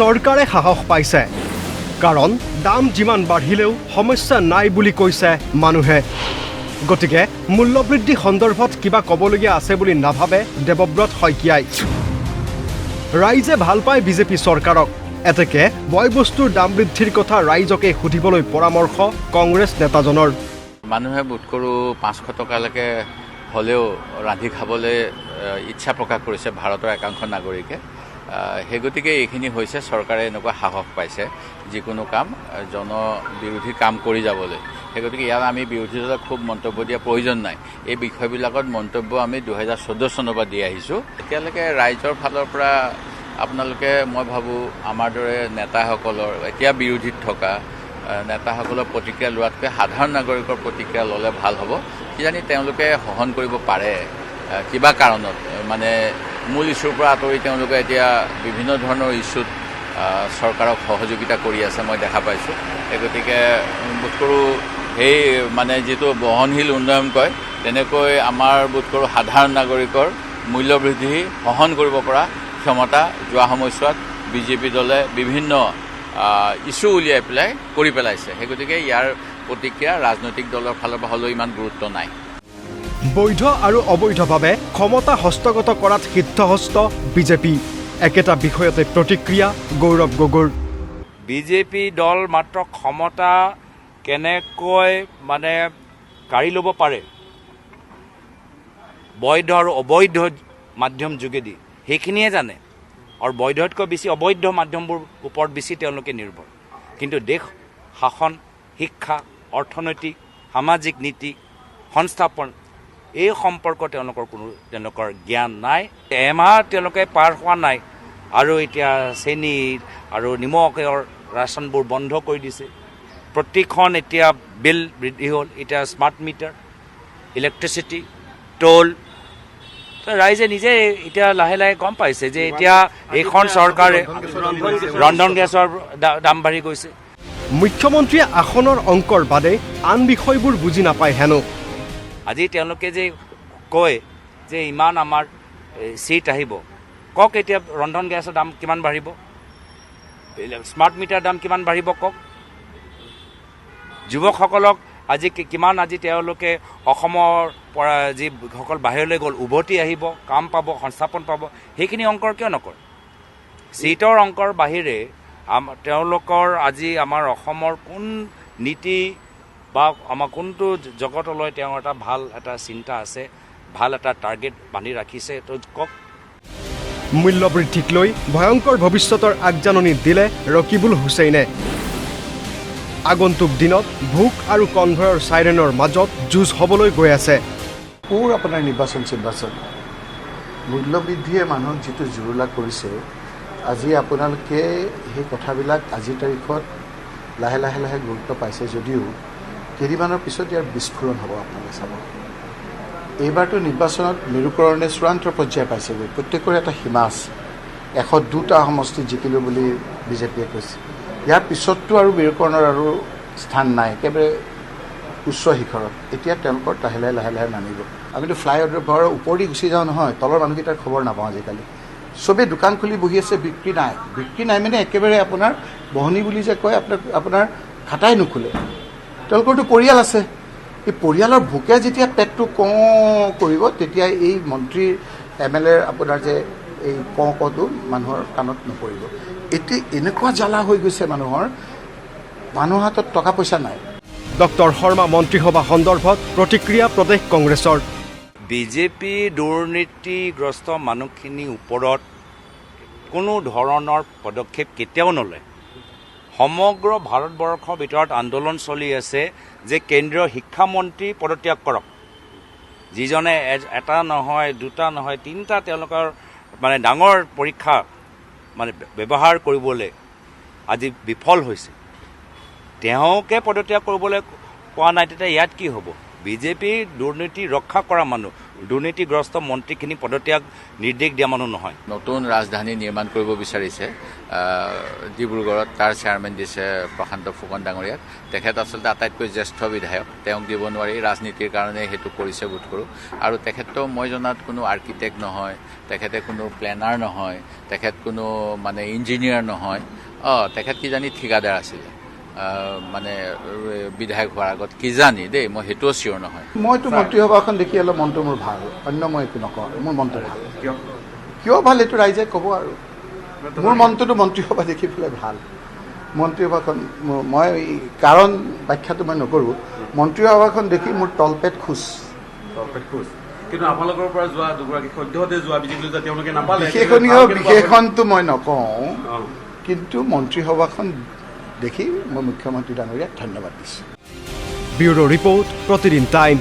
চৰকাৰে সাহস পাইছে কাৰণ দাম যিমান বাঢ়িলেও সমস্যা নাই বুলি কৈছে মানুহে গতিকে মূল্যবৃদ্ধি সন্দৰ্ভত কিবা ক'বলগীয়া আছে বুলি নাভাবে দেৱব্ৰত শইকীয়াই ৰাইজে ভাল পায় বিজেপি চৰকাৰক এতেকে বয়বস্তুৰ দাম বৃদ্ধিৰ কথা ৰাইজকে সুধিবলৈ পৰামৰ্শ কংগ্ৰেছ নেতাজনৰ মানুহে বোধ কৰোঁ 500 টকালৈকে হ'লেও ৰান্ধি খাবলৈ ইচ্ছা প্ৰকাশ কৰিছে ভাৰতৰ একাংশ নাগৰিকে সেই গতিকে এইখিনি হৈছে চৰকাৰে এনেকুৱা সাহস পাইছে যিকোনো কাম জনবিৰোধী কাম কৰি যাবলৈ সেই গতিকে ইয়াত আমি বিৰোধী দলক খুব মন্তব্য দিয়া প্ৰয়োজন নাই এই বিষয়বিলাকত মন্তব্য আমি 2014 চনৰ পৰা দি আহিছোঁ এতিয়ালৈকে ৰাইজৰ ফালৰ পৰা আপোনালোকে মই ভাবোঁ আমাৰ দৰে নেতাসকলৰ এতিয়া বিৰোধীত থকা নেতাসকলৰ প্ৰতিক্ৰিয়া লোৱাতকৈ সাধাৰণ নাগৰিকৰ প্ৰতিক্ৰিয়া ল'লে ভাল হ'ব কিজানি তেওঁলোকে সহন কৰিব পাৰে কিবা কাৰণত মানে মূল ইছ্যুৰ পৰা আঁতৰি তেওঁলোকে এতিয়া বিভিন্ন ধৰণৰ ইছ্যুত চৰকাৰক সহযোগিতা কৰি আছে মই দেখা পাইছোঁ এই গতিকে বোধ কৰোঁ সেই মানে যিটো বহনশীল উন্নয়ন কয় তেনেকৈ আমাৰ বোধ কৰোঁ সাধাৰণ নাগৰিকৰ মূল্যবৃদ্ধি সহন কৰিব পৰা ক্ষমতা যোৱা সময়ছোৱাত বিজেপি দলে বিভিন্ন ইছ্যু উলিয়াই পেলাই কৰি পেলাইছে সেই গতিকে ইয়াৰ প্ৰতিক্ৰিয়া ৰাজনৈতিক দলৰ ফালৰ পৰা হ'লেও ইমান গুৰুত্ব নাই বৈধ আৰু অবৈধভাৱে ক্ষমতা হস্তগত কৰাত সিদ্ধহস্ত বিজেপি একেটা বিষয়তে প্ৰতিক্ৰিয়া গৌৰৱ গগৈৰ বিজেপি দল মাত্ৰ ক্ষমতা কেনেকৈ মানে কাঢ়ি ল'ব পাৰে বৈধ আৰু অবৈধ মাধ্যম যোগেদি সেইখিনিয়ে জানে আৰু বৈধতকৈ বেছি অবৈধ মাধ্যমবোৰ ওপৰত বেছি তেওঁলোকে নিৰ্ভৰ কিন্তু দেশ শাসন শিক্ষা অৰ্থনৈতিক সামাজিক নীতি সংস্থাপন এই সম্পৰ্ক তেওঁলোকৰ জ্ঞান নাই এমাহ তেওঁলোকে পাৰ হোৱা নাই আৰু এতিয়া চেনি আৰু নিমখৰ ৰাচনবোৰ বন্ধ কৰি দিছে প্ৰতিখন এতিয়া বিল বৃদ্ধি হ'ল এতিয়া স্মাৰ্ট মিটাৰ ইলেক্ট্ৰিচিটি টোল ৰাইজে নিজে এতিয়া লাহে লাহে গম পাইছে যে এতিয়া এইখন চৰকাৰে ৰন্ধন গেছৰ দাম বাঢ়ি গৈছে মুখ্যমন্ত্ৰীয়ে আসনৰ অংকৰ বাদে আন বিষয়বোৰ বুজি নাপায় হেনো আজি তেওঁলোকে যে কয় যে ইমান আমাৰ চিট আহিব কওক এতিয়া ৰন্ধন গেছৰ দাম কিমান বাঢ়িব স্মাৰ্ট মিটাৰ দাম কিমান বাঢ়িব কওক যুৱকসকলক আজি কিমান আজি তেওঁলোকে অসমৰ পৰা যিসকল বাহিৰলৈ গ'ল উভতি আহিব কাম পাব সংস্থাপন পাব সেইখিনি অংকৰ কিয় নকৰে চিটৰ অংকৰ বাহিৰে তেওঁলোকৰ আজি আমাৰ অসমৰ কোন নীতি বা আমাৰ কোনটো জগতলৈ তেওঁ এটা ভাল এটা চিন্তা আছে ভাল এটা টাৰ্গেট বান্ধি ৰাখিছে তো কওক মূল্যবৃদ্ধিক লৈ ভয়ংকৰ ভৱিষ্যতৰ আগজাননী দিলে ৰকিবুল হুছেইনে আগন্তুক দিনত ভোক আৰু কনভয়ৰ চাইৰেনৰ মাজত যুঁজ হ'বলৈ গৈ আছে আপোনাৰ নিৰ্বাচন মূল্যবৃদ্ধিয়ে মানুহক যিটো জুৰুলা কৰিছে আজি আপোনালোকে সেই কথাবিলাক আজিৰ তাৰিখত লাহে লাহে লাহে গুৰুত্ব পাইছে যদিও কেইদিনমানৰ পিছত ইয়াৰ বিস্ফোৰণ হ'ব আপোনালোকে চাব এইবাৰতো নিৰ্বাচনত মেৰুকৰণে চূড়ান্ত পৰ্যায় পাইছেগৈ প্ৰত্যেকৰে এটা সীমা আছে 102টা সমষ্টিত জিকিলোঁ বুলি বিজেপিয়ে কৈছে ইয়াৰ পিছততো আৰু মেৰুকৰণৰ আৰু স্থান নাই একেবাৰে উচ্চ শিখৰত এতিয়া তেওঁলোকৰ লাহে লাহে নামিব আমিতো ফ্লাইঅভাৰৰ ওপৰেদি গুচি যাওঁ নহয় তলৰ মানুহকেইটাৰ খবৰ নাপাওঁ আজিকালি চবেই দোকান খুলি বহি আছে বিক্ৰী নাই মানে একেবাৰে আপোনাৰ বহনি বুলি যে কয় আপোনাৰ খাটাই নুখুলে তেওঁলোকৰতো পৰিয়াল আছে এই পৰিয়ালৰ ভোকে যেতিয়া পেটটো কওঁ কৰিব তেতিয়া এই মন্ত্ৰীৰ MLAৰ আপোনাৰ যে এই কওঁটো মানুহৰ কাণত নপৰিব এতিয়া এনেকুৱা জ্বালা হৈ গৈছে মানুহৰ হাতত টকা পইচা নাই ডক্টৰ শৰ্মা মন্ত্ৰীসভা সন্দৰ্ভত প্ৰতিক্ৰিয়া প্ৰদেশ কংগ্ৰেছৰ বিজেপি দুৰ্নীতিগ্ৰস্ত মানুহখিনিৰ ওপৰত কোনো ধৰণৰ পদক্ষেপ কেতিয়াও নলয় সমগ্ৰ ভাৰতবৰ্ষৰ ভিতৰত আন্দোলন চলি আছে যে কেন্দ্ৰীয় শিক্ষামন্ত্ৰী পদত্যাগ কৰক যিজনে এটা নহয় দুটা নহয় তিনিটা তেওঁলোকৰ মানে ডাঙৰ পৰীক্ষা মানে ব্যৱহাৰ কৰিবলৈ আজি বিফল হৈছে তেওঁকে পদত্যাগ কৰিবলৈ কোৱা নাই তেতিয়া ইয়াত কি হ'ব বিজেপি দুৰ্নীতি ৰক্ষা কৰা মানুহ দুৰ্নীতিগ্ৰস্ত মন্ত্ৰীখিনি পদত্যাগ নিৰ্দেশ দিয়া মানুহ নহয়। নতুন ৰাজধানী নিৰ্মাণ কৰিব বিচাৰিছে ডিব্ৰুগড়ত, তাৰ চেয়াৰমেন দিছে প্ৰশান্ত ফুকন ডাঙৰীয়াক। তেখেত আচলতে আটাইতকৈ জ্যেষ্ঠ বিধায়ক, তেওঁক দিব নোৱাৰি, ৰাজনীতিৰ কাৰণে সেইটো কৰিছে বোধ কৰোঁ। আৰু তেখেতটো মই জনাত কোনো আৰ্কিটেক্ট নহয়, তেখেতে কোনো প্লেনাৰ নহয়, তেখেত কোনো মানে ইঞ্জিনিয়াৰ নহয়। তেখেত কিজানি ঠিকাদাৰ আছিলে মানে বিধায়ক হোৱাৰ আগত, কিজানি দেই, মই সেইটোও চিয়ৰ নহয়। মইতো মন্ত্ৰীসভাখন দেখি অলপ মনটো মোৰ ভাল, অন্য মই একো নকওঁ, মোৰ মনটো ভাল। কিয় ভাল এইটো ৰাইজে ক'ব আৰু। মোৰ মনটোতো মন্ত্ৰীসভা দেখি পেলাই ভাল। মন্ত্ৰীসভাখন মই কাৰণ ব্যাখ্যাটো মই নকৰোঁ, মন্ত্ৰীসভাখন দেখি মোৰ তলপেট খোজ। কিন্তু আপোনালোকৰ পৰা যোৱা দুগৰাকী সদ্যহতে যোৱা বিজেপি তেওঁলোকে নাপালে। বিশেষণটো মই নকওঁ, কিন্তু মন্ত্ৰীসভাখন দেখি মই মুখ্যমন্ত্ৰী ডাঙৰীয়াক ধন্যবাদ দিছোঁ। ব্যুৰো ৰিপৰ্ট, প্ৰতিদিন টাইম।